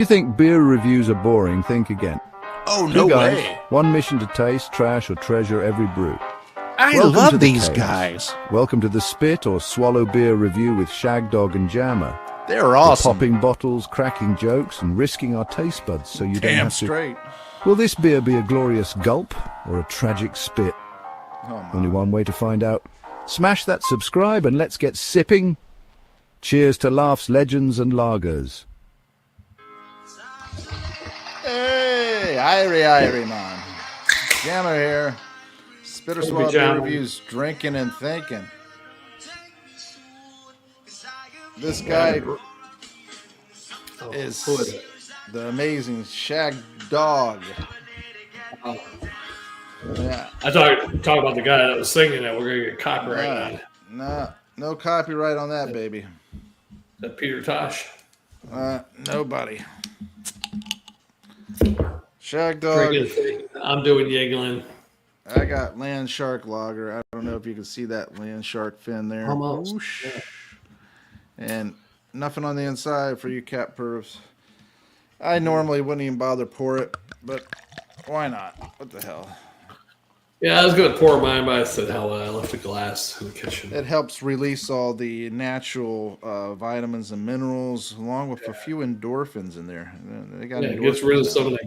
You think beer reviews are boring? Think again. Oh, Two no guys, way. one mission to taste, trash, or treasure every brew. I Welcome to love the these chaos. guys. Welcome to the Spit or Swallow Beer review with Shagdog and Jammer. They're We're awesome. popping bottles, cracking jokes, and risking our taste buds so you don't Damn have to. straight. Will this beer be a glorious gulp or a tragic spit? Oh, my. Only one way to find out. Smash that subscribe and let's get sipping. Cheers to laughs, legends, and lagers. Hey, Irie, man. Jammer here. Spitter Swallow Beer Reviews, drinking and thinking. This guy is the amazing Shagdog. Yeah. I talk about the guy that was singing that we're gonna get copyright on. No copyright on that, baby. Is that Peter Tosh? Nobody. Shagdog. I'm doing Yeglin. I got land shark lager. I don't know if you can see that land shark fin there. Almost. Yeah. And nothing on the inside for you cat pervs. I normally wouldn't even bother pour it, but why not? What the hell? Yeah, I was gonna pour mine, but I said, hell, I left the glass in the kitchen. It helps release all the natural vitamins and minerals, along with a few endorphins in there. They got it gets rid of some of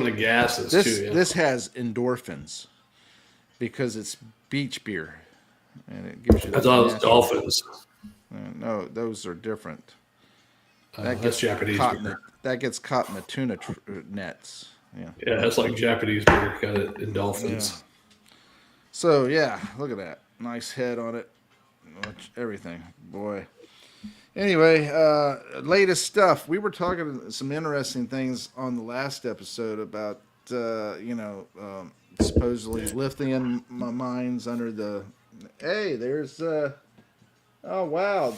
the gases too. Yeah. This has endorphins because it's beach beer, and it gives you. I thought it was dolphins. No, those are different. That's Japanese beer. That gets caught in the tuna nets. Yeah. Yeah, that's like Japanese beer. Got it in dolphins. Yeah. So yeah, look at that. Nice head on it. Everything. Boy. Anyway, latest stuff. We were talking some interesting things on the last episode about supposedly lithium mines under the. Hey, there's oh wow.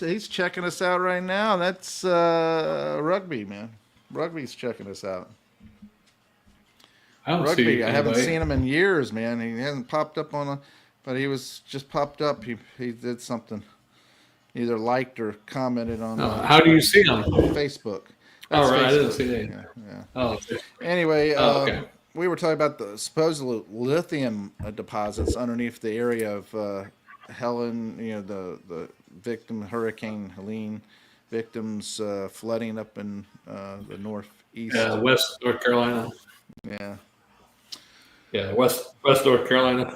He's checking us out right now. That's Rugby, man. Rugby's checking us out. Rugby, I haven't seen him in years, man. He hasn't popped up but he was just popped up. He did something, either liked or commented on. How do you see him? Facebook. That's right, Facebook. I didn't see that. Yeah. Oh. Okay. Anyway, okay. We were talking about the supposed lithium deposits underneath the area of Helen. The victim Hurricane Helene victims flooding up in the northeast. Yeah, West North Carolina. Yeah. Yeah, West North Carolina.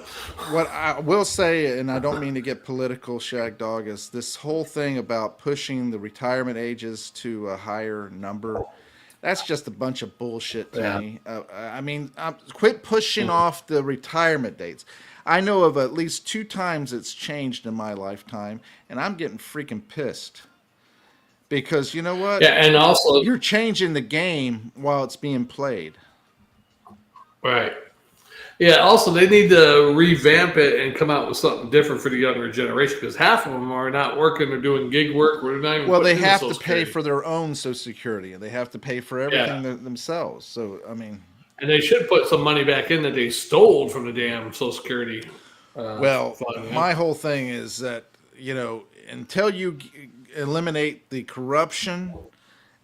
What I will say, and I don't mean to get political, Shagdog, is this whole thing about pushing the retirement ages to a higher number. That's just a bunch of bullshit to me. I mean, quit pushing off the retirement dates. I know of at least 2 times it's changed in my lifetime, and I'm getting freaking pissed. Because you know what? Yeah, and also you're changing the game while it's being played. Right. Yeah, also they need to revamp it and come out with something different for the younger generation because half of them are not working or doing gig work. Well, they have to pay for their own Social Security, and they have to pay for everything themselves. So, I mean... And they should put some money back in that they stole from the damn Social Security fund. My whole thing is that, until you eliminate the corruption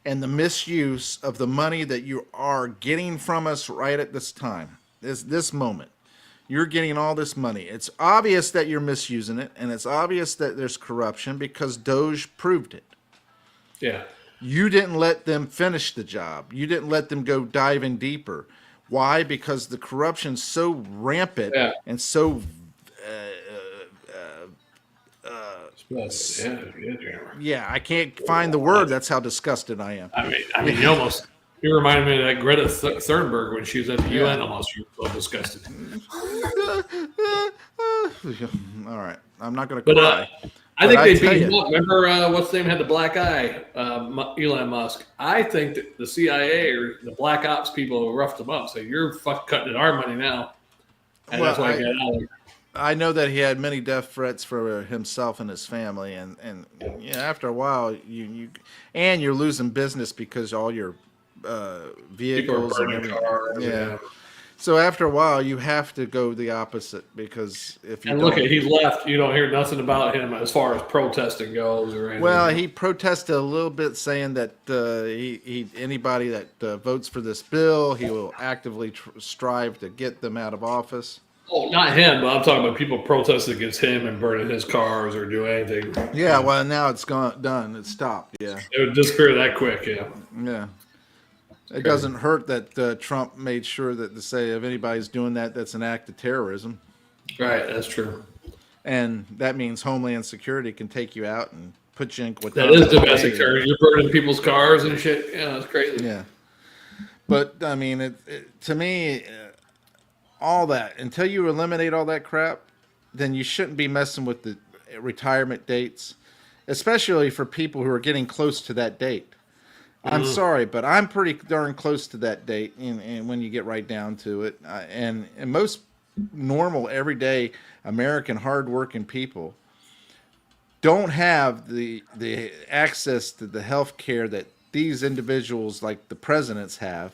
and the misuse of the money that you are getting from us right at this time, this moment, you're getting all this money. It's obvious that you're misusing it, and it's obvious that there's corruption because Doge proved it. Yeah. You didn't let them finish the job. You didn't let them go diving deeper. Why? Because the corruption's so rampant and so I can't find the word. That's how disgusted I am. I mean, you reminded me of that Greta Thunberg when she was at the UN almost. You were so disgusted. All right. I'm not going to cry. I think they beat him up. Remember what's his name had the black eye? Elon Musk. I think that the CIA or the black ops people roughed him up. So you're cutting our money now. And that's why I got out of there. I know that he had many death threats for himself and his family, and after a while, you're losing business because all your vehicles and everything. Cars, So after a while, you have to go the opposite because if you And don't, look, he left. You don't hear nothing about him as far as protesting goes or anything. well, he protested a little bit, saying that he anybody that votes for this bill, he will actively strive to get them out of office. Oh, not him, but I'm talking about people protesting against him and burning his cars or do anything. Yeah, well, now it's done. It's stopped. Yeah, It would disappear that quick. Yeah. yeah. It doesn't hurt that Trump made sure that to say if anybody's doing that, that's an act of terrorism. Right. That's true. And that means Homeland Security can take you out and put you in That is domestic terrorism. You're burning people's cars and shit. Yeah, that's crazy. Yeah. But, I mean, to me, all that, until you eliminate all that crap, then you shouldn't be messing with the retirement dates, especially for people who are getting close to that date. I'm sorry, but I'm pretty darn close to that date, and when you get right down to it. And most normal, everyday American hardworking people don't have the access to the health care that these individuals like the presidents have.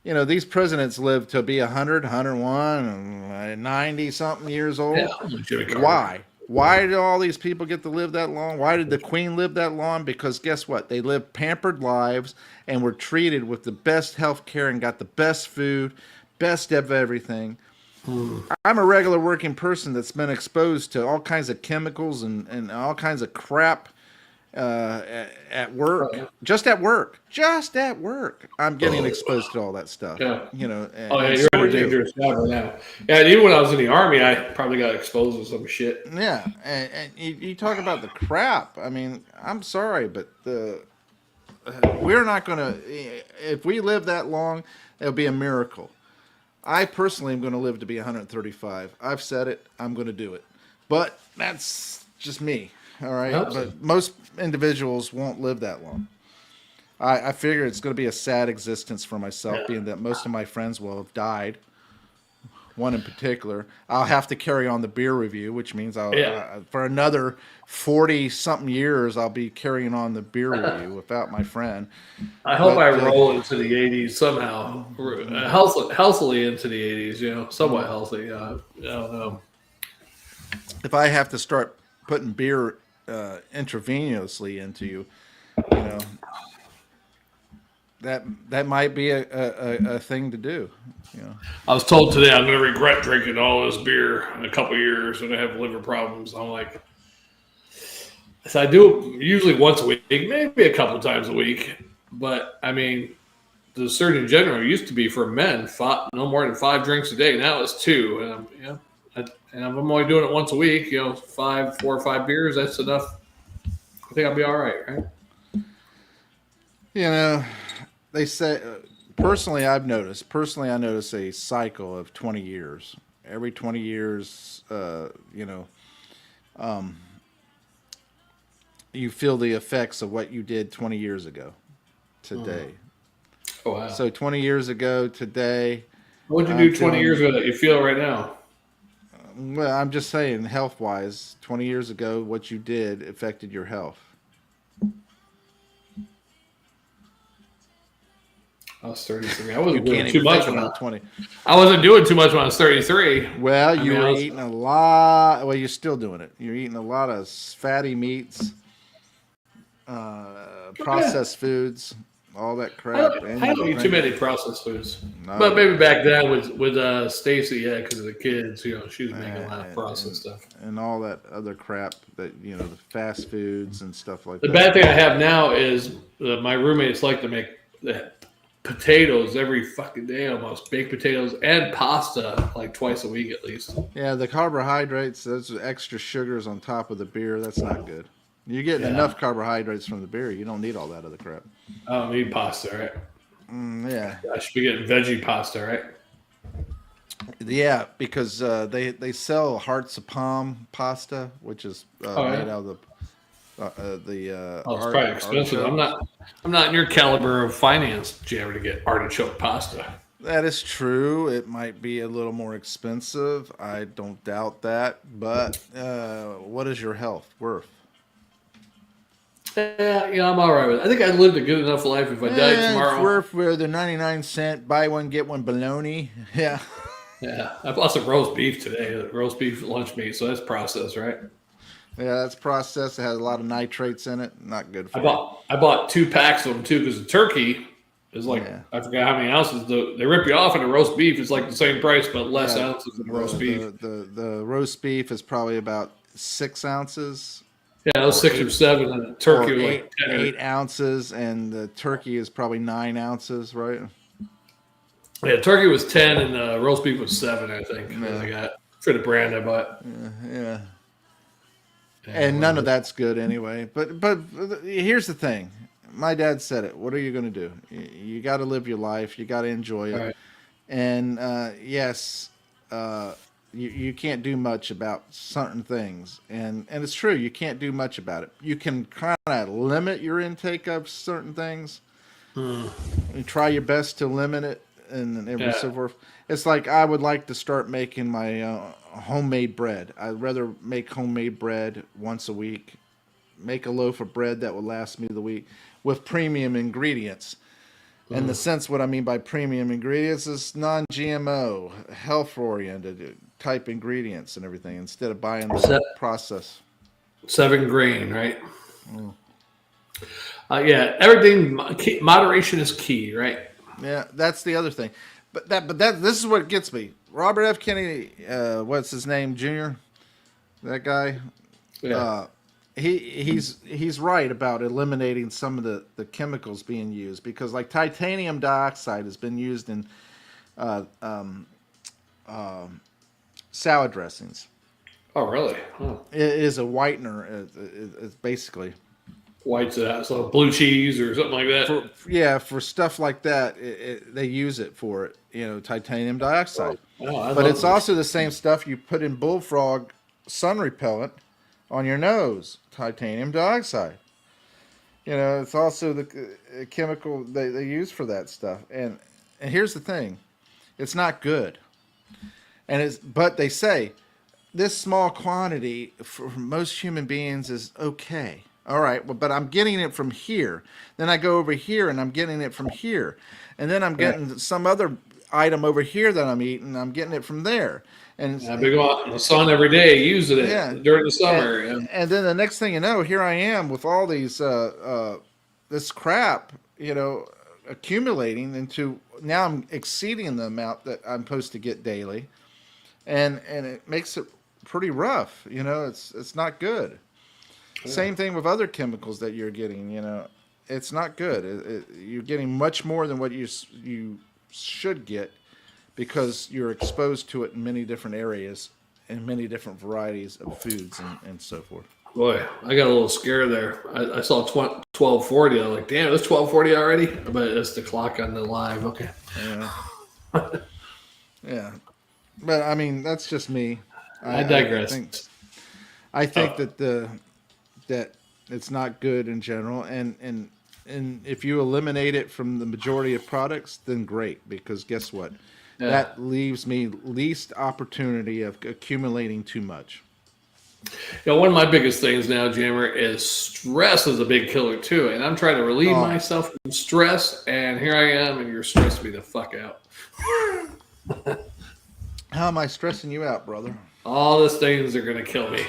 You know, these presidents live to be 100, 101, 90 something years old. Yeah, Why? Why did all these people get to live that long? Why did the Queen live that long? Because guess what? They lived pampered lives and were treated with the best health care and got the best food, best of everything. I'm a regular working person that's been exposed to all kinds of chemicals and all kinds of crap at work. Just at work. I'm getting exposed to all that stuff. Yeah. You know. Oh, yeah, you're in a dangerous job right now. Yeah, and even when I was in the Army, I probably got exposed to some shit. Yeah, and you talk about the crap. I mean, I'm sorry, but we're not going to. If we live that long, it'll be a miracle. I personally am going to live to be 135. I've said it. I'm going to do it. But that's just me. All right. But most individuals won't live that long. I figure it's going to be a sad existence for myself, being that most of my friends will have died. One in particular. I'll have to carry on the beer review, which means for another 40-something years, I'll be carrying on the beer review without my friend. I hope I roll into the 80s somehow. Healthily into the 80s, you know, somewhat healthy. I don't know. If I have to start putting beer intravenously into you, you know, that might be a thing to do. You know, I was told today I'm going to regret drinking all this beer in a couple of years when I have liver problems. I'm like, so I do it usually once a week, maybe a couple times a week. But I mean, the Surgeon General used to be for men, no more than 5 drinks a day. Now it's 2. And I'm only doing it once a week. You know, 4 or 5 beers. That's enough. I think I'll be all right. Right? You know, they say. Personally, I notice a cycle of 20 years. Every 20 years, you feel the effects of what you did 20 years ago today. Oh, wow. So 20 years ago today. What would you do 20 years ago that you feel right now? Well, I'm just saying, health-wise, 20 years ago, what you did affected your health. I was 33. I wasn't doing too much when I was 20. I wasn't doing too much when I was 33. Well, you were eating a lot. Well, you're still doing it. You're eating a lot of fatty meats, processed foods, all that crap. I don't eat too many processed foods. No. But maybe back then with Stacy, yeah, because of the kids, you know, she was making a lot of processed stuff. And all that other crap that, you know, the fast foods and stuff like that. The bad thing I have now is my roommates like to make potatoes every fucking day almost. Baked potatoes and pasta like twice a week at least. Yeah, the carbohydrates, those extra sugars on top of the beer, that's not good. You're getting enough carbohydrates from the beer. You don't need all that other crap. I don't need pasta, right? Yeah. I should be getting veggie pasta, right? Yeah, because they sell hearts of palm pasta, which is made out of the it's probably expensive. I'm not in your caliber of finance, Jammer, to get artichoke pasta. That is true. It might be a little more expensive. I don't doubt that. But what is your health worth? Yeah, I'm all right with it. I think I lived a good enough life if I died tomorrow. For the 99-cent buy one get one bologna. Yeah. Yeah, I bought some roast beef today. Roast beef lunch meat, so that's processed, right? Yeah, that's processed. It has a lot of nitrates in it. Not good for I bought 2 packs of them too because the turkey is like Yeah. I forgot how many ounces. They rip you off, and the roast beef is like the same price but less Yeah, ounces than the roast beef. The roast beef is probably about 6 ounces. Yeah, it was 6 or 7, and the turkey Or was eight like 10. 8 ounces, and the turkey is probably 9 ounces, right? Yeah, turkey was 10, and the roast beef was 7. I think Yeah. I got for the brand I bought. Yeah. And none of that's good anyway. But here's the thing. My dad said it. What are you going to do? You got to live your life. You got to enjoy it. Right. And yes, you can't do much about certain things. And it's true. You can't do much about it. You can kind of limit your intake of certain things. You try your best to limit it and so forth. It's like I would like to start making my homemade bread. I'd rather make homemade bread once a week. Make a loaf of bread that will last me the week with premium ingredients. In the sense, what I mean by premium ingredients is non-GMO, health-oriented type ingredients and everything, instead of buying the process. 7 grain, right? Yeah, everything. Moderation is key, right? Yeah, that's the other thing. But this is what gets me. Robert F. Kennedy, what's his name, Jr. That guy. Yeah. He's right about eliminating some of the chemicals being used, because like titanium dioxide has been used in salad dressings. Oh, really? Huh. It is a whitener. It's basically Whites it out, so blue cheese or something like that. for stuff like that. They use it for it. Titanium dioxide. Oh, But it's also the same stuff you put in bullfrog sun repellent on your nose. Titanium dioxide. It's also the chemical they use for that stuff. And here's the thing, it's not good. But they say this small quantity for most human beings is okay. All right, well, but I'm getting it from here. Then I go over here and I'm getting it from here. And then I'm getting some other item over here that I'm eating. I'm getting it from there. And I've been going out in the sun every day using it during the summer. And then the next thing you know, here I am with all these this crap, accumulating into, now I'm exceeding the amount that I'm supposed to get daily, and it makes it pretty rough. It's not good. Yeah. Same thing with other chemicals that you're getting. It's not good. You're getting much more than what you should get, because you're exposed to it in many different areas and many different varieties of foods and so forth. Boy, I got a little scared there. I saw 1240. I'm like, damn, it's 1240 already? But it's the clock on the live. Okay. Yeah. Yeah. But, I mean, that's just me. I digress. I think that it's not good in general. And if you eliminate it from the majority of products, then great. Because guess what? Yeah. That leaves me least opportunity of accumulating too much. One of my biggest things now, Jammer, is stress is a big killer too. And I'm trying to relieve myself from stress. And here I am, and you're stressing me the fuck out. How am I stressing you out, brother? All these things are going to kill me.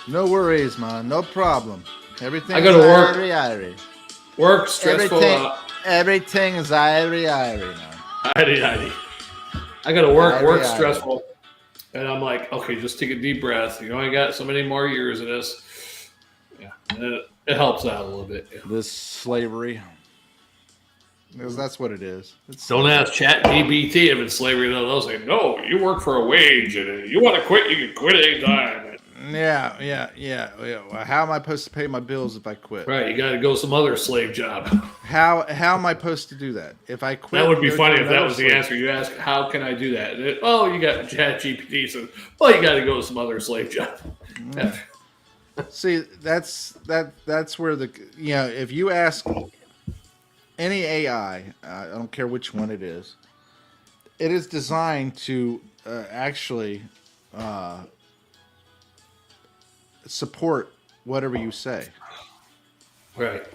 No worries, man. No problem. Everything. I go to work. Irie. Work stressful. Everything is irie now. Irie. I got to work stressful, and I'm like, okay, just take a deep breath. You only got so many more years of this. Yeah, and it helps out a little bit. Yeah. This slavery, because that's what it is. Don't ask ChatGPT if it's slavery, though. They'll say, no, you work for a wage, and you want to quit, you can quit anytime. Yeah. How am I supposed to pay my bills if I quit? Right, you got to go some other slave job. How am I supposed to do that if I quit? That would be funny if that was the answer. You ask, how can I do that? You got ChatGPT, so you got to go to some other slave job. Yeah. See, that's where if you ask any AI, I don't care which one it is designed to actually support whatever you say. Right.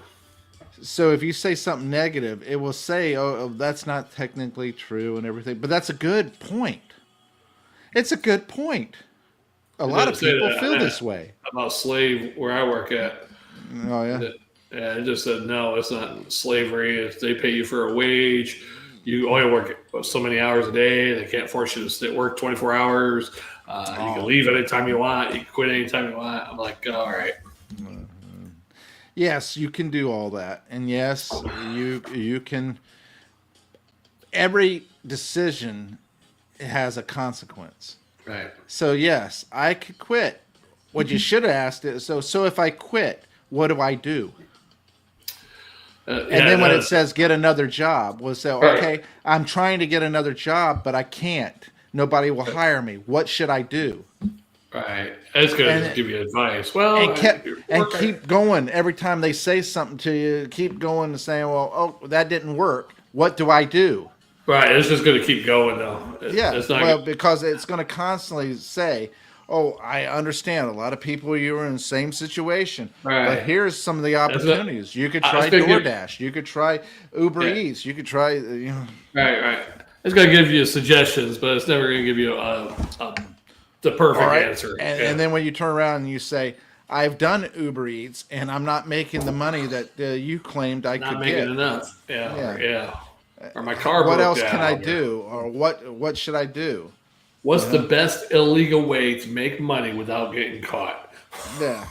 So if you say something negative, it will say, "Oh, that's not technically true," and everything. But that's a good point. It's a good point. A lot of people feel this way about slave where I work at. Oh yeah. Yeah, it just said no. It's not slavery. If they pay you for a wage, you only work so many hours a day. They can't force you to work 24 hours. You can leave anytime you want. You can quit anytime you want. I'm like, all right. Yes, you can do all that, and yes, you can. Every decision has a consequence. Right. So yes, I could quit. What you should have asked is, so if I quit, what do I do? And then when it says get another job, we'll say, okay, I'm trying to get another job, but I can't. Nobody will hire me. What should I do? Right. It's going to give you advice. Well, and keep going. Every time they say something to you, keep going and saying, well, oh, that didn't work. What do I do? Right. It's just going to keep going, though. It's not because it's going to constantly say, oh, I understand. A lot of people, you are in the same situation. Right. But here's some of the opportunities. You could try DoorDash. You could try Uber Eats. You could try, Right. It's going to give you suggestions, but it's never going to give you the perfect answer. And then when you turn around and you say, I've done Uber Eats and I'm not making the money that you claimed I could get. Not making enough. Yeah. Or my car broke down. What else can I do? Or what should I do? What's the best illegal way to make money without getting caught? Yeah.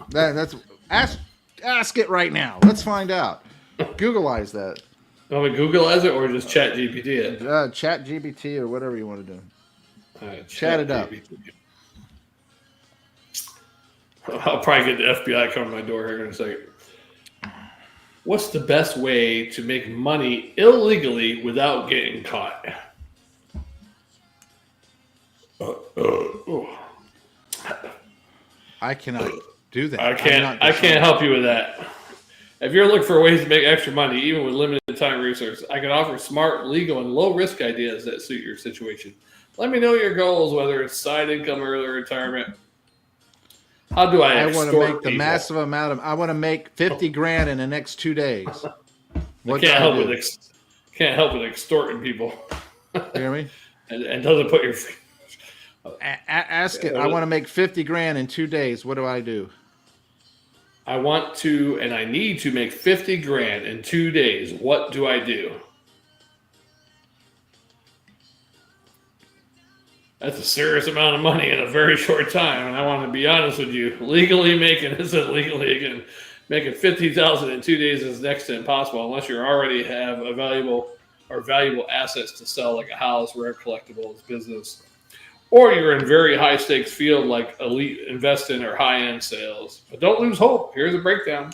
That's ask it right now. Let's find out. Googleize that. Want me to Googleize it or just chat GPT it? Chat GPT or whatever you want to do. All right, chat it up. I'll probably get the FBI coming to my door here in a second. What's the best way to make money illegally without getting caught? I cannot do that. I can't help you with that. If you're looking for ways to make extra money, even with limited time resources, I can offer smart, legal, and low-risk ideas that suit your situation. Let me know your goals, whether it's side income, early retirement. How do I want to make the massive amount of. I want to make 50 grand in the next 2 days. What can't help with extorting people. You hear me? and doesn't put your. Ask it. I want to make 50 grand in 2 days. What do I do? I want to, and I need to make 50 grand in 2 days. What do I do? That's a serious amount of money in a very short time, and I want to be honest with you. Legally making isn't legally again. Making 50,000 in 2 days is next to impossible unless you already have a valuable assets to sell, like a house, rare collectibles, business, or you're in very high stakes field like elite investing or high end sales. But don't lose hope. Here's a breakdown: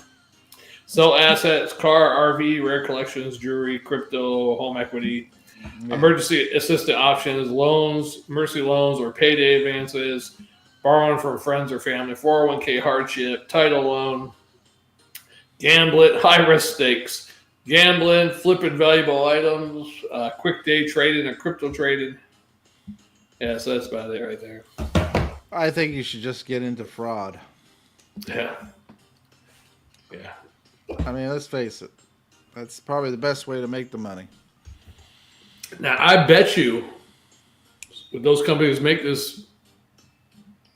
sell assets, car, RV, rare collections, jewelry, crypto, home equity. Emergency assistance options, loans, mercy loans, or payday advances, borrowing from friends or family, 401k hardship, title loan, gambling, high-risk stakes, gambling, flipping valuable items, quick day trading, or crypto trading. Yeah, so that's about it right there. I think you should just get into fraud. Yeah. I mean, let's face it. That's probably the best way to make the money. Now, I bet you, when those companies make this,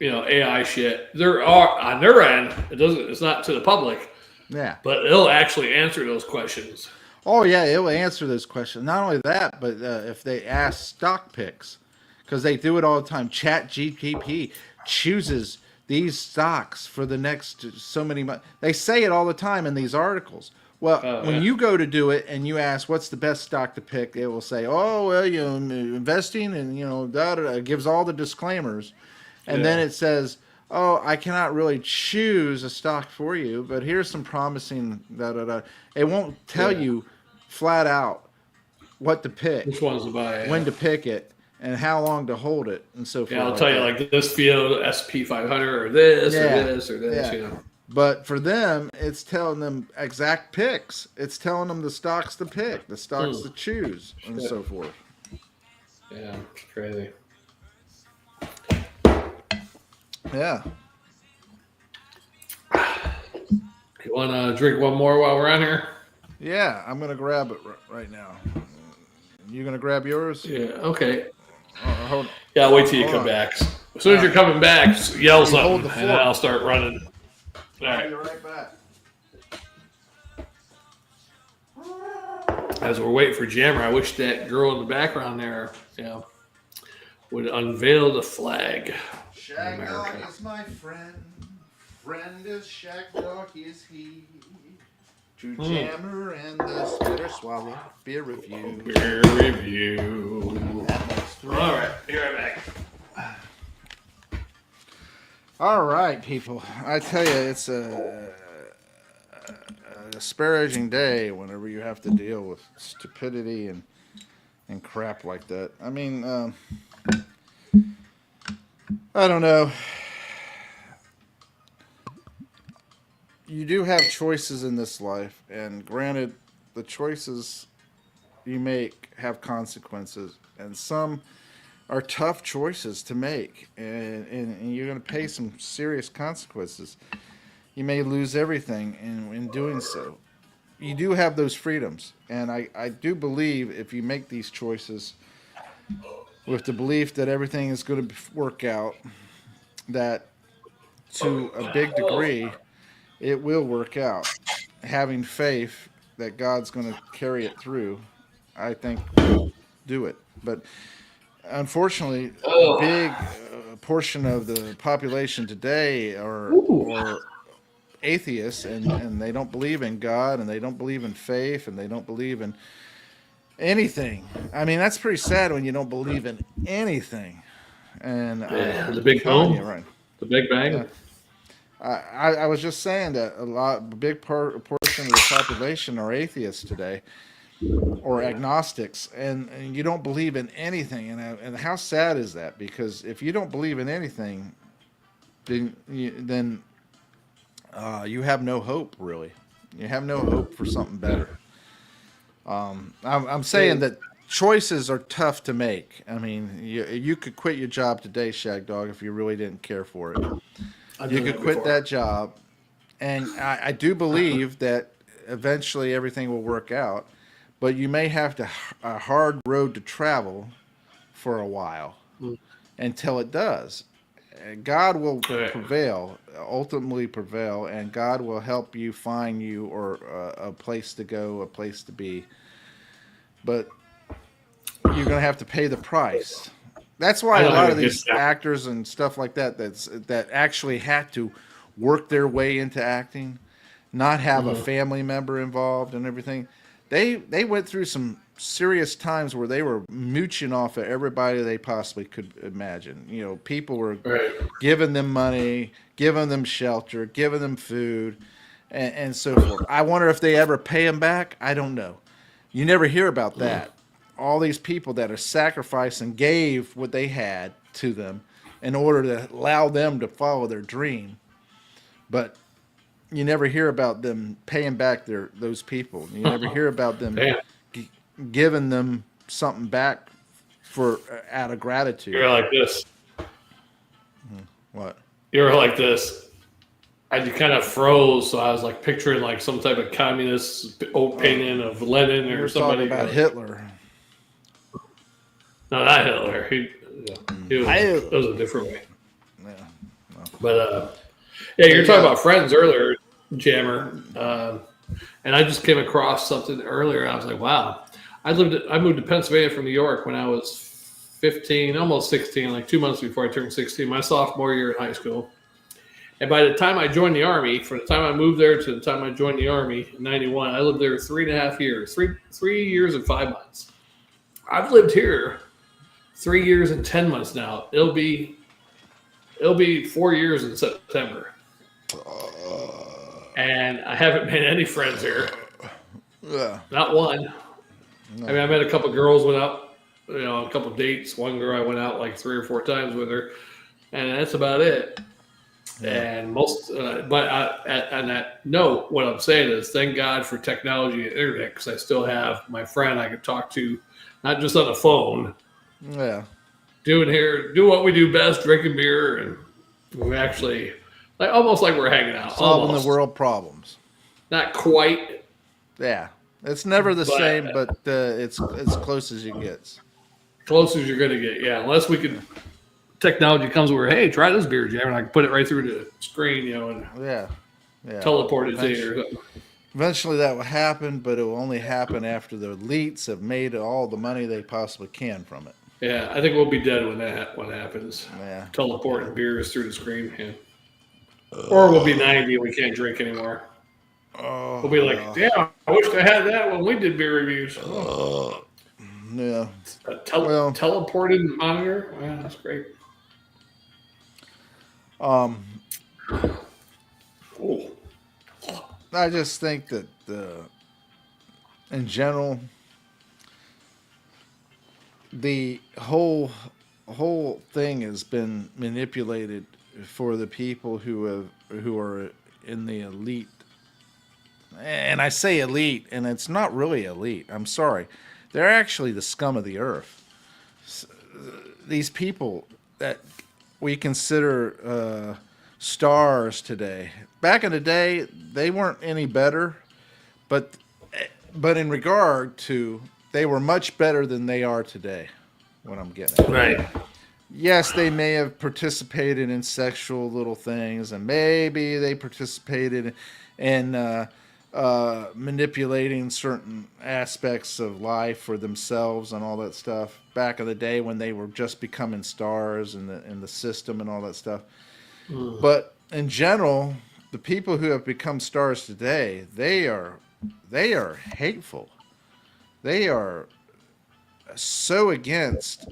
AI shit, there are on their end. It's not to the public. Yeah, but it'll actually answer those questions. Oh yeah, it will answer those questions. Not only that, but if they ask stock picks, because they do it all the time. Chat GPT chooses these stocks for the next so many months. They say it all the time in these articles. Well, when you go to do it and you ask what's the best stock to pick, it will say, "Oh, well, investing," and it gives all the disclaimers, and then it says, "Oh, I cannot really choose a stock for you, but here's some promising It won't tell you flat out what to pick, which ones to buy, when to pick it, and how long to hold it, and so forth. Yeah, I'll tell you like this field, SP 500, or this, or this, or this. Yeah. But for them, it's telling them exact picks. It's telling them the stocks to pick, the stocks to choose, and so forth. Yeah, it's crazy. Yeah. Want to drink one more while we're on here? Yeah, I'm gonna grab it right now. You gonna grab yours? Yeah. Okay. Hold on. Yeah. I'll wait till you Hold come on. back. As soon as you're coming back, yell You something, hold the and then fork. I'll start running. All I'll right. be right back. As we're waiting for Jammer, I wish that girl in the background there, would unveil the flag. Shagdog is my friend. Friend is Shagdog is he. To Jammer and the Spitter Swallow. Beer review. Beer review. All right, be right back. All right, people. I tell you, it's a disparaging day whenever you have to deal with stupidity and crap like that. I mean, I don't know. You do have choices in this life, and granted, the choices you make have consequences, and some are tough choices to make, and you're going to pay some serious consequences. You may lose everything in doing so. You do have those freedoms, and I do believe if you make these choices with the belief that everything is going to work out, that to a big degree, it will work out. Having faith that God's going to carry it through, I think will do it. But unfortunately, a big portion of the population today are atheists, and they don't believe in God, and they don't believe in faith, and they don't believe in anything. I mean, that's pretty sad when you don't believe in anything. And The big telling boom, you, right? the Big Bang. Yeah. I was just saying that a big portion of the population are atheists today, or agnostics, and you don't believe in anything. And how sad is that? Because if you don't believe in anything, then you have no hope, really. You have no hope for something better. I'm saying that choices are tough to make. I mean, you could quit your job today, Shagdog, if you really didn't care for it. You could quit that job, and I do believe that eventually everything will work out, but you may have a hard road to travel for a while until it does. God will ultimately prevail, and God will help you find you or a place to go, a place to be. But you're going to have to pay the price. That's why a lot of these actors and stuff like that actually had to work their way into acting, not have a family member involved and everything. They went through some serious times where they were mooching off of everybody they possibly could imagine. You know, people were giving them money, giving them shelter, giving them food, and so forth. I wonder if they ever pay them back. I don't know. You never hear about that. All these people that are sacrificed and gave what they had to them in order to allow them to follow their dream. But you never hear about them paying back those people. You never hear about them giving them something back out of gratitude. You're like this. What? You're like this. I kind of froze, so I was like picturing like some type of communist old painting of Lenin or somebody. Talking about Hitler. No, not Hitler. It was a different way. Yeah. No. But you're talking about friends earlier, Jammer, and I just came across something earlier. I was like, wow. I moved to Pennsylvania from New York when I was 15, almost 16, like 2 months before I turned 16, my sophomore year in high school. And by the time I joined the Army, from the time I moved there to the time I joined the Army in 91, I lived there 3.5 years, 3 years and 5 months. I've lived here 3 years and 10 months now. It'll be 4 years in September. And I haven't made any friends here. Yeah. Not one. No. I mean, I met a couple girls, went out, a couple dates. One girl I went out like 3 or 4 times with her, and that's about it. Yeah. And on that note, what I'm saying is thank God for technology and internet, because I still have my friend I could talk to, not just on the phone. Yeah. Do what we do best, drinking beer, and we actually almost like we're hanging out. Solving the world problems. Not quite. Yeah, it's never the But- same, but it's as close as it gets. Close as you're going to get, yeah. Unless we could, technology comes where, hey, try this beer jam, and I can put it right through the screen, and Yeah. teleport it to you or something. Eventually that will happen, but it will only happen after the elites have made all the money they possibly can from it. Yeah, I think we'll be dead when that happens. Yeah. Teleporting beers through the screen, yeah. Or we'll be 90 and we can't drink anymore. Oh, We'll be like, damn, I wish I had that when we did beer reviews. yeah. A teleported monitor? Yeah, that's great. Ooh. I just think that in general, the whole thing has been manipulated for the people who are in the elite. And I say elite, and it's not really elite. I'm sorry. They're actually the scum of the earth. These people that we consider stars today. Back in the day, they weren't any better, but in regard to, they were much better than they are today. What I'm getting at. Right. Yes, they may have participated in sexual little things, and maybe they participated in manipulating certain aspects of life for themselves and all that stuff. Back in the day when they were just becoming stars in the system and all that stuff. But in general, the people who have become stars today, they are hateful. They are so against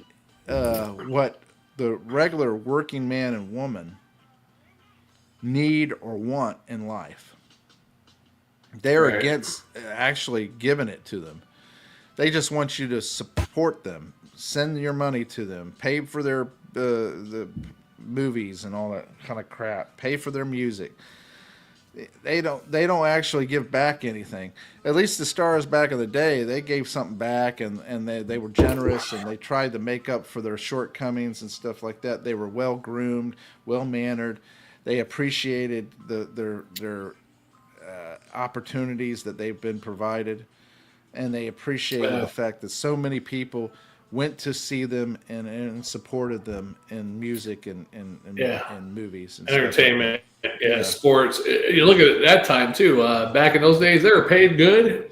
what the regular working man and woman need or want in life. They're Right. against actually giving it to them. They just want you to support them, send your money to them, pay for their the movies and all that kind of crap, pay for their music. They don't actually give back anything. At least the stars back in the day, they gave something back, and they were generous, and they tried to make up for their shortcomings and stuff like that. They were well groomed, well mannered. They appreciated their opportunities that they've been provided, and they appreciated the fact that so many people went to see them and supported them in music and movies and Entertainment, sports. You look at it that time too. Back in those days, they were paid good,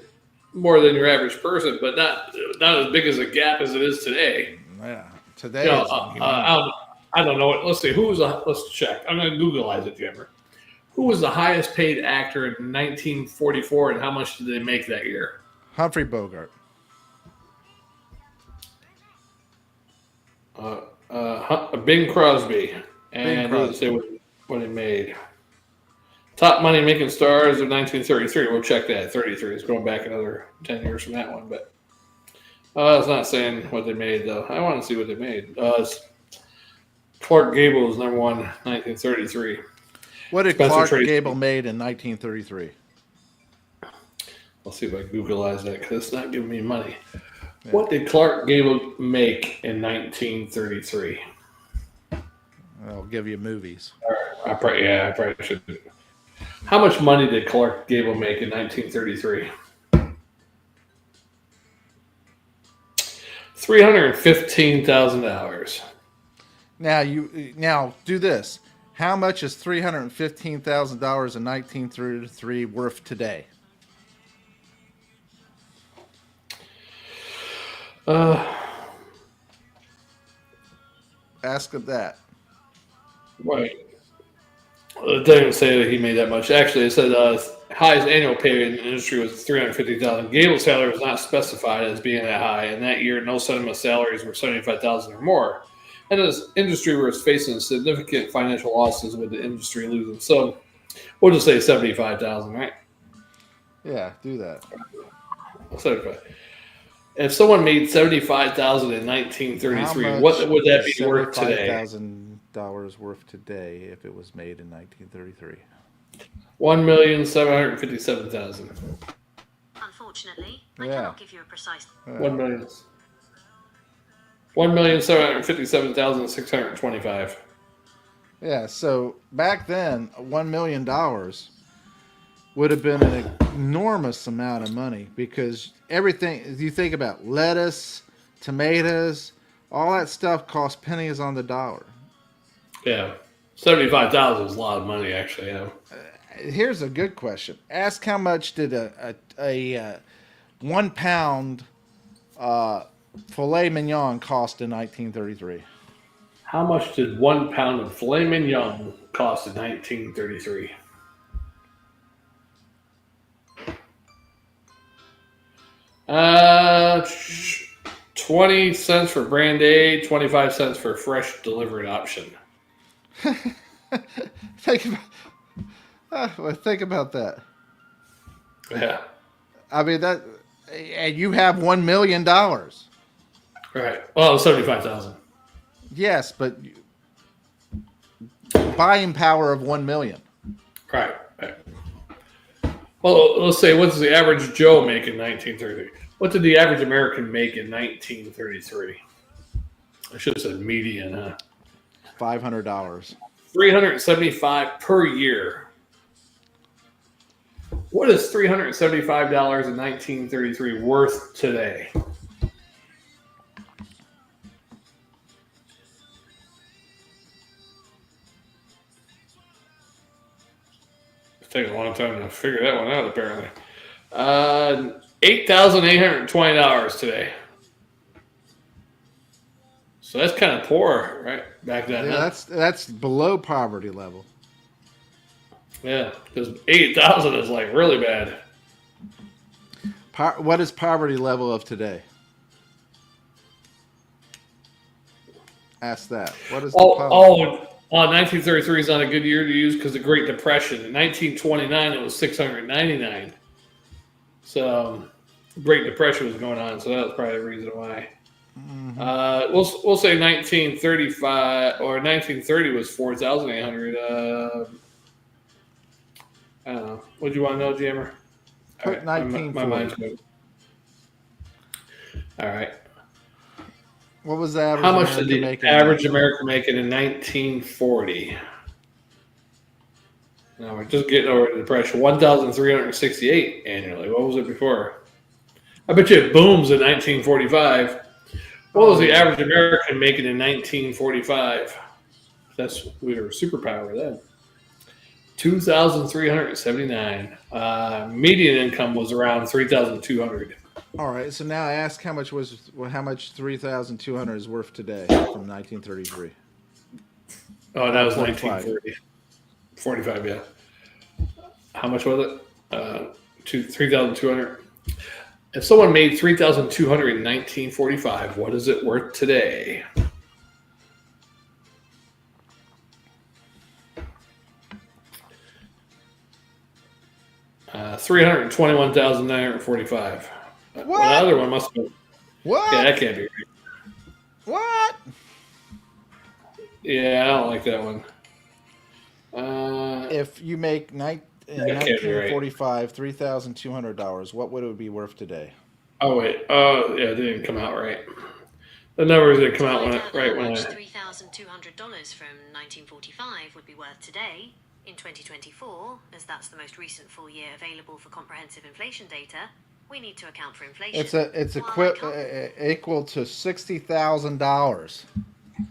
more than your average person, but not as big as a gap as it is today. Yeah, today. I don't know. Let's see. Let's check. I'm going to Googleize it, Jammer. Who was the highest paid actor in 1944, and how much did they make that year? Humphrey Bogart. Bing Crosby. And it doesn't say what he made. Top money making stars of 1933. We'll check that. 33. It's going back another 10 years from that one, but it's not saying what they made though. I want to see what they made. Clark Gable is number one, 1933. What did Spencer Clark Tracy. Gable made in 1933? I'll see if I Googleize that because it's not giving me money. Yeah. What did Clark Gable make in 1933? I'll give you movies. I probably should. How much money did Clark Gable make in 1933? $315,000. Now do this. How much is $315,000 in 1933 worth today? Ask him that. Right. It doesn't say that he made that much. Actually, it said highest annual pay in the industry was $350,000. Gable's salary was not specified as being that high, and that year, no cinema salaries were $75,000 or more. And this industry was facing significant financial losses with the industry losing. So we'll just say $75,000, right? Yeah, do that. 75. If someone made $75,000 in 1933, what would that be worth today? $75,000 worth today if it was made in 1933. $1,757,000. Unfortunately, I cannot give you a precise. $1,757,625. Yeah, so back then, $1 million would have been an enormous amount of money because everything you think about lettuce, tomatoes, all that stuff costs pennies on the dollar. Yeah, 75,000 is a lot of money, actually. Yeah. Here's a good question. Ask how much did a 1 pound filet mignon cost in 1933? How much did 1 pound of filet mignon cost in 1933? Uh, 20 cents for brand A, 25 cents for fresh delivered option. think about that. Yeah. I mean that, and you have $1 million. Right. Well, 75,000. Yes, but buying power of 1 million. Right. Right. Well, let's say, what does the average Joe make in 1933? What did the average American make in 1933? I should have said median, huh? $500. $375 per year. What is $375 in 1933 worth today? It's taking a long time to figure that one out, apparently. $8,820 today. So that's kind of poor, right? Back then. Yeah, huh? that's below poverty level. Yeah, because 8,000 is like really bad. What is poverty level of today? Ask that. What is the poverty? 1933 is not a good year to use because of the Great Depression. In 1929, it was 699. So, Great Depression was going on, so that was probably the reason why. Mm-hmm. We'll say 1935 or 1930 was 4,800. I don't know. What do you want to know, Jammer? Put 1940. My mind's good. All right. What was the average? How much did the average American make it in 1940? Now we're just getting over the depression. 1,368 annually. What was it before? I bet you it booms in 1945. What was the average American making in 1945? We were a superpower then. 2,379. Median income was around 3,200. All right. So now I ask how much 3,200 is worth today from 1933. Oh, that was 1940. 45, yeah. How much was it? 3,200. If someone made 3,200 in 1945, what is it worth today? $321,945. What? Well, the other one must be. What? Yeah, that can't be right. What? Yeah, I don't like that one. If you make in 1945 $3,200, what would it be worth today? Oh wait. Oh yeah, it didn't come out right. The numbers didn't come out right when $3,200 from 1945 would be worth today in 2024, as that's the most recent full year available for comprehensive inflation data. We need to account for inflation. It's equal to $60,000.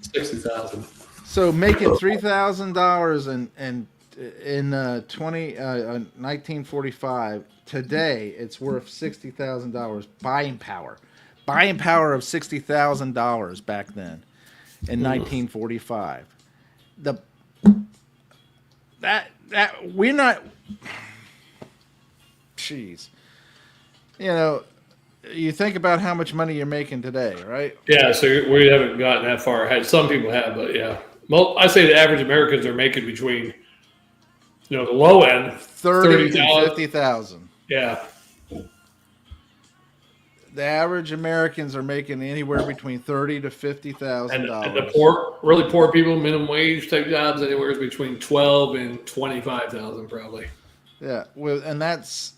60,000. So making $3,000 in 1945 today, it's worth $60,000 buying power of $60,000 back then in 1945. We're not. Jeez. You know, you think about how much money you're making today, right? Yeah, so we haven't gotten that far ahead. Some people have, but yeah. I say the average Americans are making between, the low end, 30 to 50,000. Yeah. The average Americans are making anywhere between $30,000 to $50,000. And the really poor people, minimum wage type jobs, anywhere between 12 and 25,000 probably. Yeah, and that's.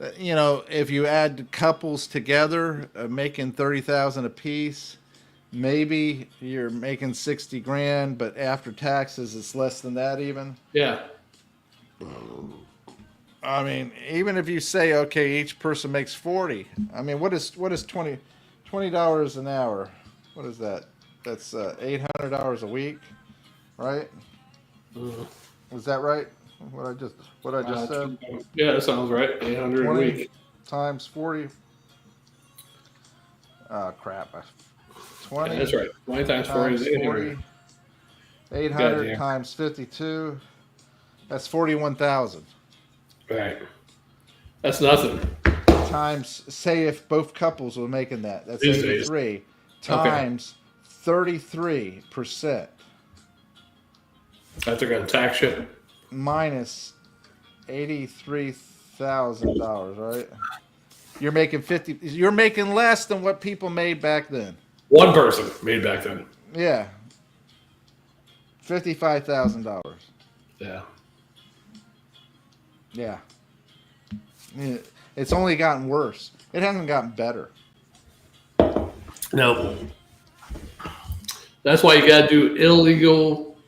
If you add couples together, making 30,000 a piece, maybe you're making 60 grand, but after taxes, it's less than that even. Yeah. I mean, even if you say okay, each person makes 40. I mean, what is $20 an hour? What is that? That's $800 a week, right? Was that right? What I just said? Yeah, that sounds right. 800 a 20 week. times 40. Oh crap! Yeah, 20 that's right. 20 times 40 is times 800. 40. 800 Goddamn. times 52. That's 41,000. Right. That's nothing. Times, say if both couples were making that, that's These days. 83 times 33% That they're going to tax you. minus $83,000, right? You're making 50. You're making less than what people made back then. One person made back then. Yeah, $55,000. Yeah. Yeah. It's only gotten worse. It hasn't gotten better. No. That's why you got to do illegal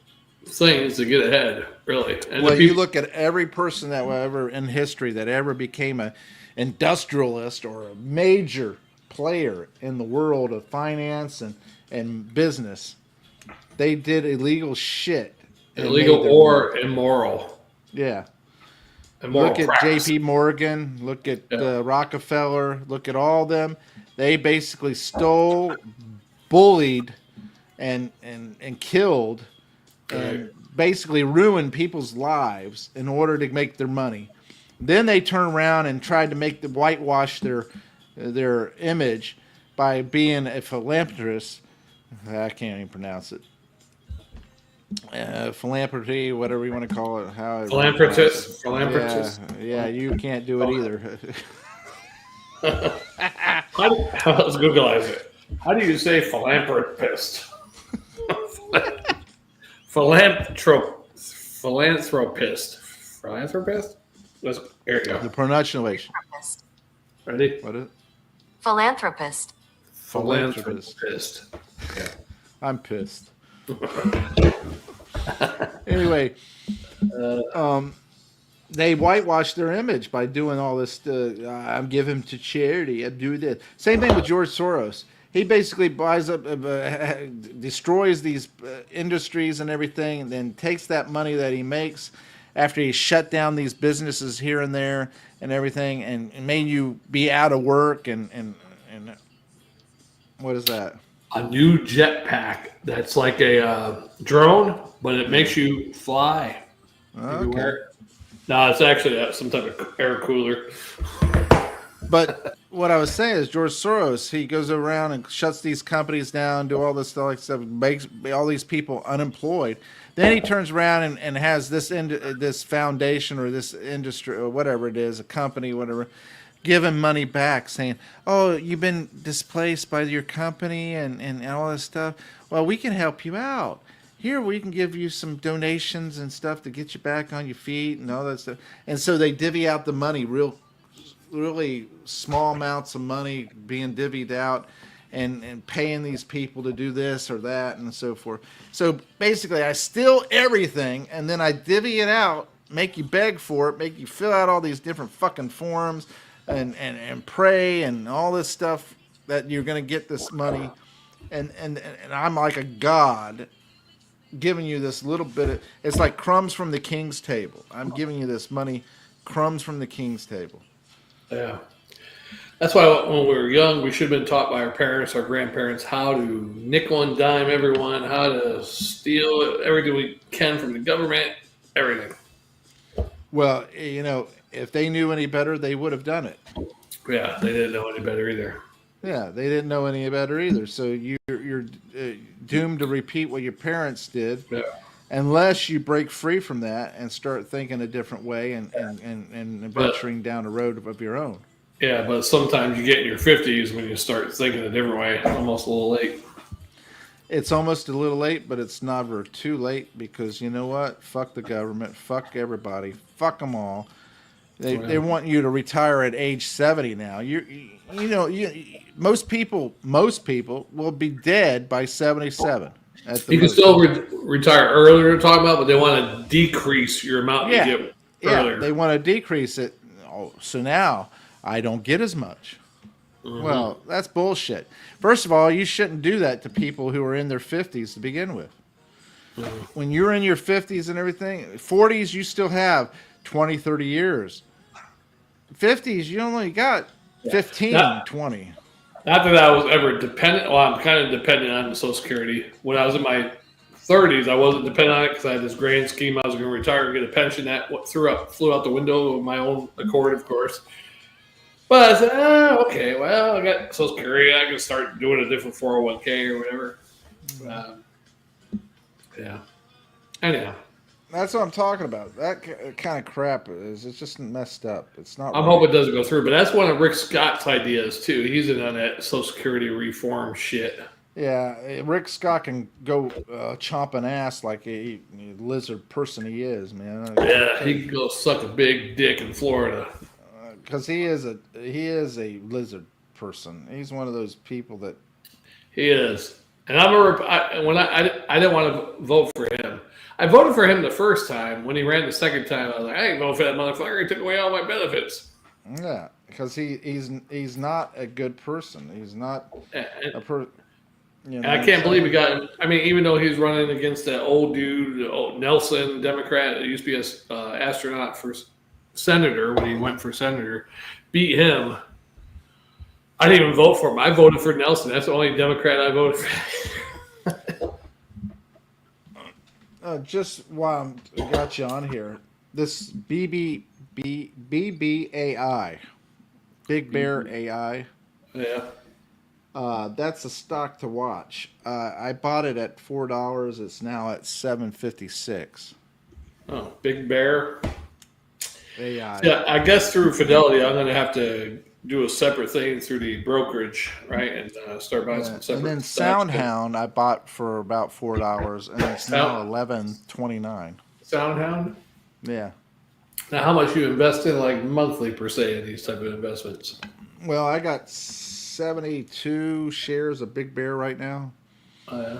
things to get ahead, really. And Well, you look at every person that ever in history that ever became a industrialist or a major player in the world of finance and business. They did illegal shit. illegal or immoral. Yeah. Immoral Look at practice. J.P. Morgan. Look at Rockefeller. Look at all them. They basically stole, bullied, and killed, and basically ruined people's lives in order to make their money. Then they turn around and tried to make the whitewash their image by being a philanthropist. I can't even pronounce it. Philanthropy, whatever you want to call it. Philanthropist. Yeah, you can't do it either. Let's Googleize it. How do you say philanthropist? Philanthropist. There you go. The pronunciation. Ready? What is it? Philanthropist. Philanthropist. Yeah. I'm pissed. Anyway, they whitewashed their image by doing all this. I'm giving to charity. I do this. Same thing with George Soros. He basically buys up, destroys these industries and everything, and then takes that money that he makes after he shut down these businesses here and there and everything, and made you be out of work and what is that? A new jetpack that's like a drone, but it makes you fly. Okay. No, it's actually some type of air cooler. But what I was saying is George Soros, he goes around and shuts these companies down, do all this stuff, makes all these people unemployed. Then he turns around and has this foundation or this industry or whatever it is, a company, whatever, give him money back, saying, "Oh, you've been displaced by your company and all this stuff. Well, we can help you out. Here, we can give you some donations and stuff to get you back on your feet and all that stuff." And so they divvy out the money, really small amounts of money being divvied out, and paying these people to do this or that and so forth. So basically, I steal everything and then I divvy it out, make you beg for it, make you fill out all these different fucking forms. And pray and all this stuff that you're going to get this money, and I'm like a god giving you this little bit of, it's like crumbs from the king's table. I'm giving you this money, crumbs from the king's table. Yeah. That's why when we were young, we should have been taught by our parents, our grandparents, how to nickel and dime everyone, how to steal everything we can from the government, everything. Well, if they knew any better, they would have done it. Yeah, they didn't know any better either. Yeah, they didn't know any better either. So you're doomed to repeat what your parents did, unless you break free from that and start thinking a different way and venturing down a road of your own. Yeah, but sometimes you get in your 50s when you start thinking a different way. It's almost a little late. It's almost a little late, but it's never too late, because you know what? Fuck the government. Fuck everybody. Fuck them all. They want you to retire at age 70 now. Most people will be dead by 77. You can still retire earlier, talking about, but they want to decrease your amount you get earlier. they want to decrease it. Oh, so now I don't get as much. Well, that's bullshit. First of all, you shouldn't do that to people who are in their 50s to begin with. When you're in your 50s and everything, 40s, you still have 20, 30 years. 50s, you only got 15, Not, 20. not that I was ever dependent. Well, I'm kind of dependent on Social Security. When I was in my 30s, I wasn't dependent on it because I had this grand scheme. I was going to retire and get a pension. That flew out the window of my own accord, of course. But I said, okay, well, I got Social Security. I can start doing a different 401k or whatever. Yeah. Anyhow. That's what I'm talking about. That kind of crap it's just messed up. It's not. I'm hoping it doesn't go through, but that's one of Rick Scott's ideas too. He's in on that Social Security reform shit. Yeah, Rick Scott can go chomping ass like a lizard person he is, man. Yeah, he can go suck a big dick in Florida. Because he is a lizard person. He's one of those people that he is. And I didn't want to vote for him. I voted for him the first time. When he ran the second time, I was like, I ain't voting for that motherfucker. He took away all my benefits. Yeah, because he's not a good person. He's not a person. You know, I can't believe he got. I mean, even though he was running against that old dude, Nelson, Democrat, that used to be an astronaut for senator when he went for senator, beat him. I didn't even vote for him. I voted for Nelson. That's the only Democrat I voted for. Just while I got you on here, this BBAI, Big Bear AI. Yeah. That's a stock to watch. I bought it at $4. It's now at $7.56. Oh, Big Bear. AI. Yeah, I guess through Fidelity, I'm going to have to do a separate thing through the brokerage, right, and start buying some separate. And then stocks. SoundHound, I bought for about $4, and it's now $11.29. SoundHound. Yeah. Now, how much you invest in, like monthly per se, in these type of investments? Well, I got 72 shares of Big Bear right now. Oh, yeah.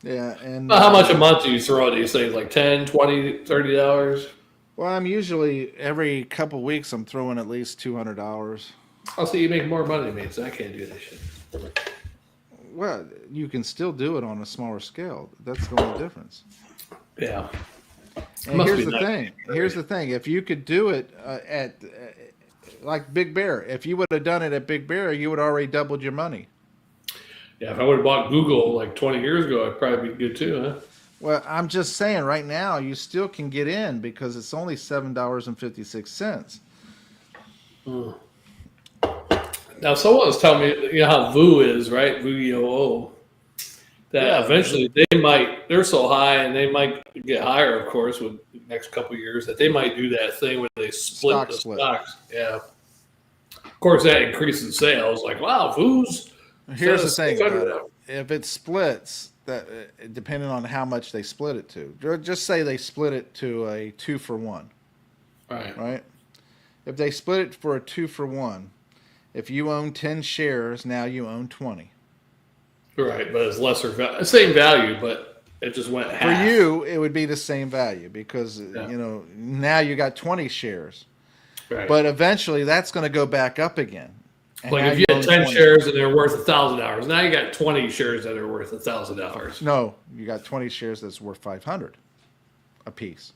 Yeah, and how much a month do you throw at these things? Like $10, $20, $30? Well, I'm usually every couple weeks I'm throwing at least $200. I'll see you make more money than me, so I can't do this shit. Well, you can still do it on a smaller scale. That's the only difference. Yeah. And here's the thing. Here's the thing. If you could do it at like Big Bear, if you would have done it at Big Bear, you would already doubled your money. Yeah, if I would have bought Google like 20 years ago, I'd probably be good too, huh? Well, I'm just saying right now you still can get in because it's only $7.56. Now, someone was telling me, you know how VOO is, right? VOO. That eventually they're so high and they might get higher, of course, with the next couple of years, that they might do that thing where they split stocks. Yeah. Of course, that increases sales. Like, wow, VOO's. Here's the thing about it. If it splits, that depending on how much they split it to. Just say they split it to a 2-for-1. Right? If they split it for a 2-for-1, if you own 10 shares, now you own 20. Right, but it's lesser value. Same value, but it just went half. For you, it would be the same value because, now you got 20 shares. Right. But eventually that's going to go back up again. Like if you had 10 shares and they're worth $1,000, now you got 20 shares that are worth $1,000. No, you got 20 shares that's worth $500 a piece.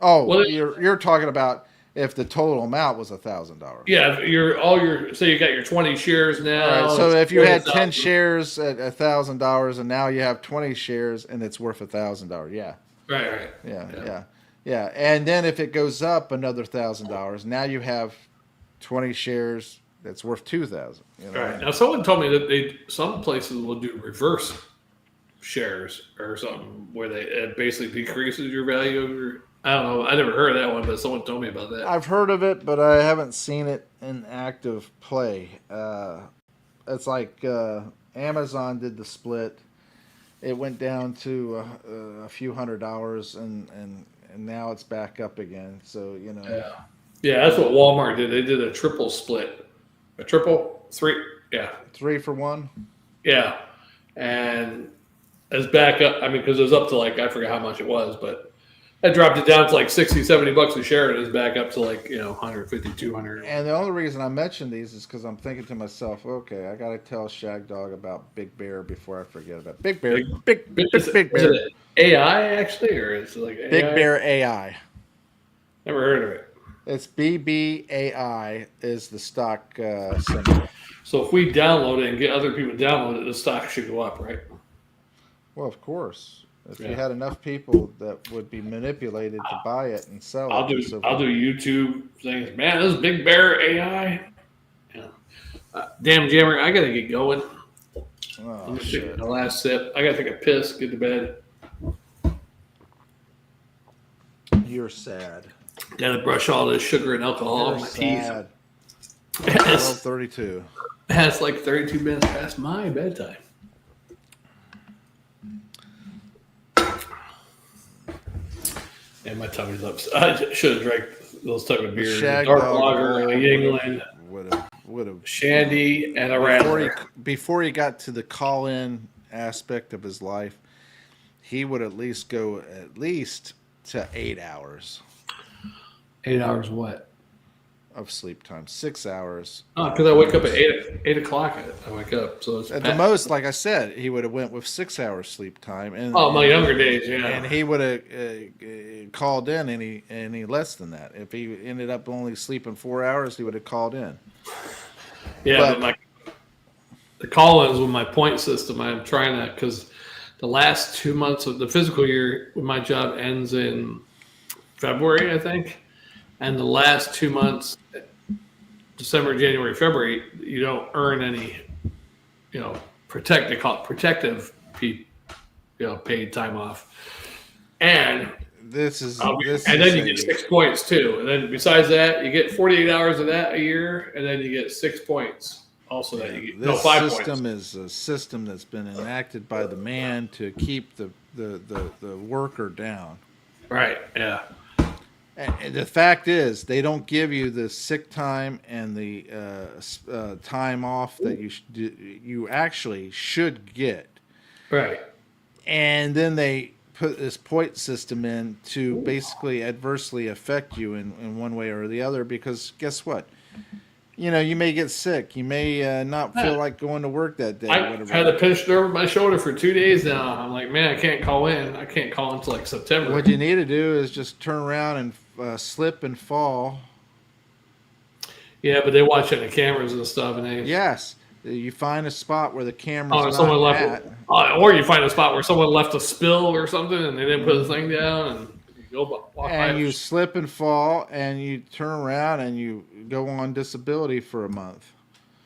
Oh, well, you're talking about if the total amount was $1,000. Yeah, so you got your 20 shares now. All right, so if you had 10 shares at $1,000 and now you have 20 shares and it's worth $1,000, yeah. Right. Yeah, and then if it goes up another $1,000, now you have 20 shares that's worth $2,000. Right. Now, someone told me that some places will do reverse shares or something where it basically decreases your value of your. I don't know. I never heard of that one, but someone told me about that. I've heard of it, but I haven't seen it in active play. It's like Amazon did the split. It went down to a few $100s, and now it's back up again. So Yeah, that's what Walmart did. They did a triple split, three. Yeah, 3-for-1. Yeah, and as backup. I mean, because it was up to like, I forget how much it was, but I dropped it down to like 60, 70 bucks a share, and it's back up to like, 150, 200. And the only reason I mention these is because I'm thinking to myself, okay, I got to tell Shagdog about Big Bear before I forget about Big Bear. Big Bear. Is it AI actually, or is it like AI? Big Bear AI. Never heard of it. It's BBAI is the stock symbol. So if we download it and get other people to download it, the stock should go up, right? Well, of course. If Yeah. you had enough people that would be manipulated to buy it and sell I'll it. do YouTube things. Man, this Big Bear AI. Yeah. Damn, Jammer, I gotta get going. Oh, shit. The last sip. I gotta take a piss. Get to bed. You're sad. Gotta brush all this sugar and alcohol off my teeth. Sad. Yes. 12:32. It's like 32 minutes past my bedtime. And my tummy's up. I should have drank those type of beers. Dark lager, a Yingling, Would have. Shandy, and a Rattler. Before he got to the call-in aspect of his life, he would at least go to 8 hours 8 hours what? of sleep time. 6 hours. Oh, because I wake up at 8 o'clock. I wake up. So it's At the most, like I said, he would have went with 6 hours sleep time. And my younger days, yeah. And he would have called in any less than that. If he ended up only sleeping 4 hours, he would have called in. Yeah, but the call-ins with my point system, I'm trying to, because the last 2 months of the physical year, my job ends in February, I think. And the last 2 months, December, January, February, you don't earn any, they call it protective, paid time off. And Then you get 6 points too. And then besides that, you get 48 hours of that a year, and then you get 6 points. Also, that you get 5 system points. is a system that's been enacted by the man to keep the worker down. Right. Yeah. And the fact is, they don't give you the sick time and the time off that you actually should get. Right. And then they put this point system in to basically adversely affect you in one way or the other, because guess what? You may get sick. You may not feel like going to work that day. I've had a pinched nerve in my shoulder for 2 days now. I'm like, man, I can't call in. I can't call until like September. What you need to do is just turn around and slip and fall. Yeah, but they watch it on the cameras and stuff, and Yes, you find a spot where the camera's someone not left, at. or you find a spot where someone left a spill or something, and they didn't put the thing down, and you go walk by. And you slip and fall, and you turn around and you go on disability for a month.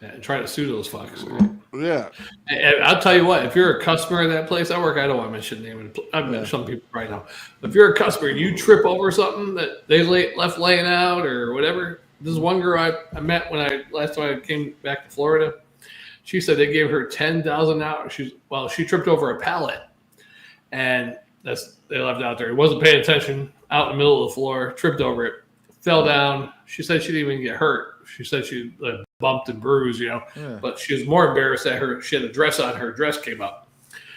And try to sue those fucks. Right? Yeah. And I'll tell you what, if you're a customer at that place I work, I don't want to mention the name of the I've met some people right now. If you're a customer, you trip over something that they left laying out or whatever. This is one girl I met when last time I came back to Florida. She said they gave her $10,000. She tripped over a pallet, and they left out there. He wasn't paying attention, out in the middle of the floor, tripped over it, fell down. She said she didn't even get hurt. She said she bumped and bruised, but she was more embarrassed that she had a dress on. Her dress came up.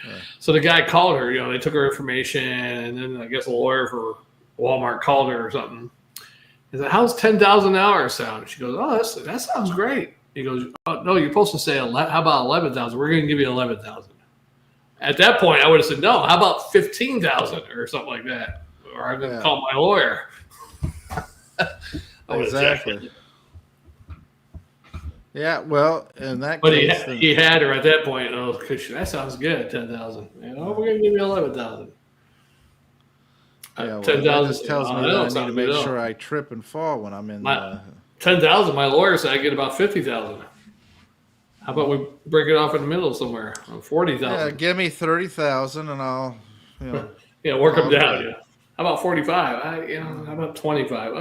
Yeah. So the guy called her. They took her information, and then I guess a lawyer for Walmart called her or something. He said, "How's $10,000 sound?" She goes, "Oh, that sounds great." He goes, "Oh no, you're supposed to say how about 11,000? We're going to give you 11,000." At that point, I would have said, "No, how about 15,000 or something like that?" Or I'm going to call my lawyer. Exactly. Yeah, well, in that but case, he had her at that point. Oh, that sounds good. 10,000. We're going to give you 11,000. Yeah, 10,000 just tells me that I need to make sure I trip and fall when I'm in. 10,000. My lawyer said I get about 50,000. How about we break it off in the middle somewhere? 40,000. Yeah, give me 30,000, and I'll, work them down. Yeah. How about 45? How about 25?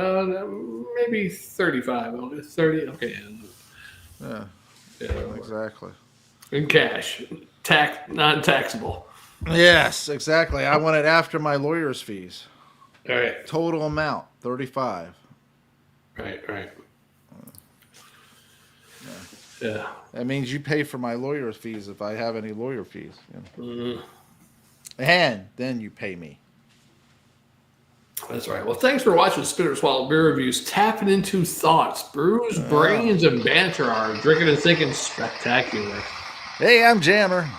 Maybe 35. 30. Okay. Yeah, exactly. In cash, non-taxable. Yes, exactly. I want it after my lawyer's fees. All right. Total amount 35. Right. Yeah. That means you pay for my lawyer's fees if I have any lawyer fees. Mm-hmm. And then you pay me. That's right. Well, thanks for watching Spinner Swallow Beer Reviews. Tapping into thoughts. Brews, Brains, and Banter are drinking and thinking spectacular. Hey, I'm Jammer.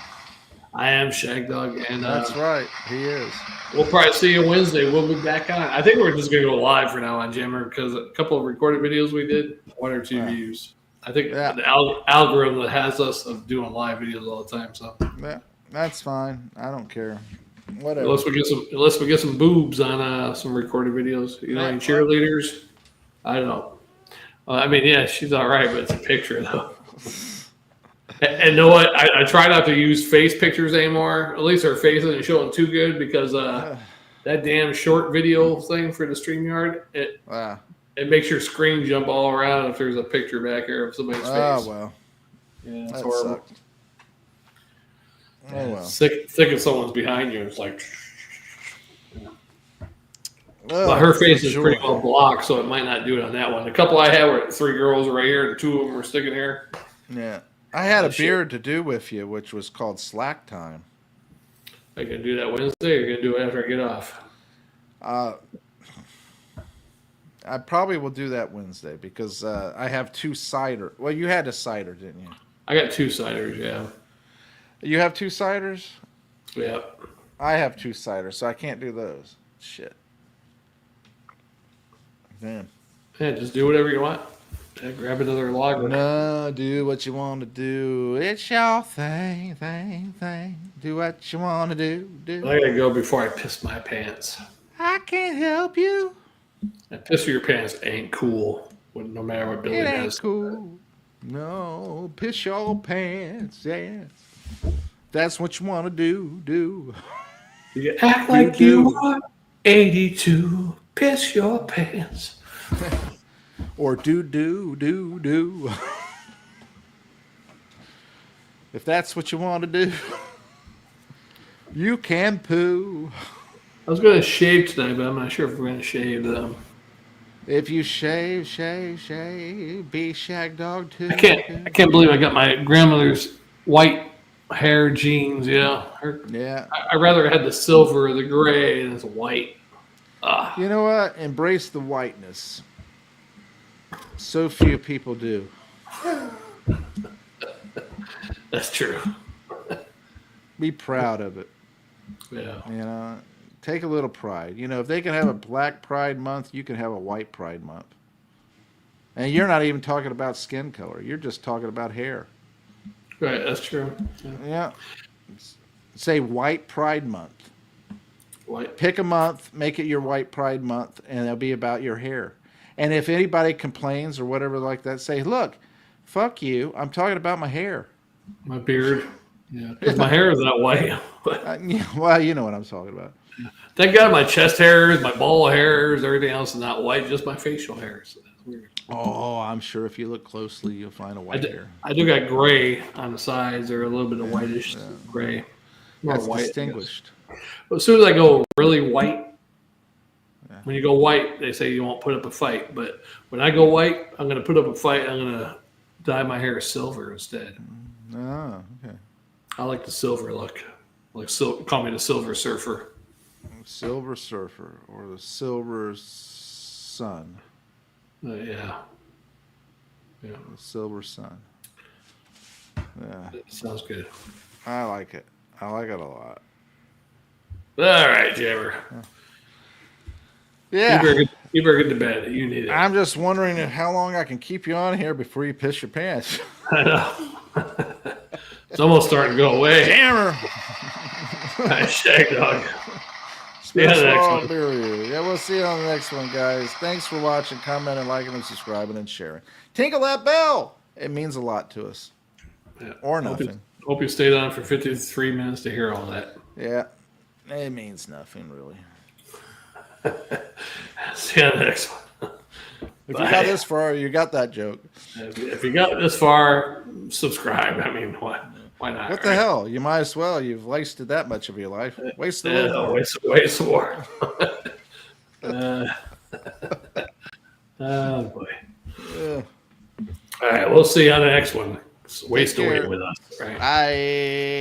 I am Shagdog, and That's right. He is. we'll probably see you Wednesday. We'll be back on. I think we're just going to go live for now on Jammer because a couple of recorded videos we did, 1 or 2 views. I think the algorithm that has us of doing live videos all the time. So that's fine. I don't care. Whatever. Unless we get some boobs on some recorded videos. You know, any cheerleaders? I don't know. I mean, yeah, she's all right, but it's a picture though. And you know what? I try not to use face pictures anymore. At least her face isn't showing too good because that damn short video thing for the StreamYard, it makes your screen jump all around if there's a picture back here of somebody's face. Oh, well. Yeah, that's horrible. Sucked. Oh, well. Sick if someone's behind you. It's like... But her face is pretty well blocked, so it might not do it on that one. The couple I had were 3 girls right here, and 2 of them were sticking here. Yeah. I had a beer to do with you, which was called Slack Time. I can do that Wednesday, or you can do it after I get off? I probably will do that Wednesday because I have 2 cider. Well, you had a cider, didn't you? I got 2 ciders, yeah. You have 2 ciders? Yeah. I have 2 ciders, so I can't do those. Shit. Damn. Yeah, just do whatever you want. Grab another lager. No, do what you want to do. It's your thing. Do what you want to do. I gotta go before I piss my pants. I can't help you. And piss your pants ain't cool, no matter what Billy It ain't does. cool. No, piss your pants. Yeah, that's what you want to do. You act like you are 82. Piss your pants. Or do. If that's what you want to do, you can poo. I was going to shave today, but I'm not sure if we're going to shave them. If you shave, be Shagdog too. I can't believe I got my grandmother's white hair jeans. Yeah. I rather had the silver or the gray, and it's white. You know what? Embrace the whiteness. So few people do. That's true. Be proud of it. Yeah. You know, take a little pride. You know, if they can have a Black Pride Month, you can have a White Pride Month. And you're not even talking about skin color. You're just talking about hair. Right, that's true. Yeah. Say White Pride Month. White. Pick a month, make it your White Pride Month, and it'll be about your hair. And if anybody complains or whatever like that, say, look, fuck you. I'm talking about my hair. My beard. Yeah. Because my hair is not white. Well, you know what I'm talking about. Thank God my chest hairs, my ball hairs, everything else is not white, just my facial hairs. That's weird. Oh, I'm sure if you look closely, you'll find a white hair. I do got gray on the sides, or a little bit of whitish gray. That's white, distinguished. But as soon as I go really white, when you go white, they say you won't put up a fight. But when I go white, I'm going to put up a fight. I'm going to dye my hair silver instead. Oh, okay. I like the silver look. Call me the Silver Surfer. Silver Surfer or the Silver Sun. Yeah. The Silver Sun. Yeah. Sounds good. I like it. I like it a lot. All right, Jammer. Yeah. You better get to bed. You need it. I'm just wondering how long I can keep you on here before you piss your pants. I know. It's almost starting to go away. Hammer. Shagdog. See you on the next one. Yeah, we'll see you on the next one, guys. Thanks for watching, commenting, liking, and subscribing, and sharing. Tinkle that bell. It means a lot to us. Yeah. Or nothing. Hope you stayed on for 53 minutes to hear all that. Yeah. It means nothing, really. See you on the next one. If you got this far, you got that joke. If you got this far, subscribe. I mean, why not? What the hell? You might as well. You've wasted that much of your life. Waste a little more. Waste more. Oh, boy. Yeah. All right, we'll see you on the next one. Waste away with us. Right? Bye.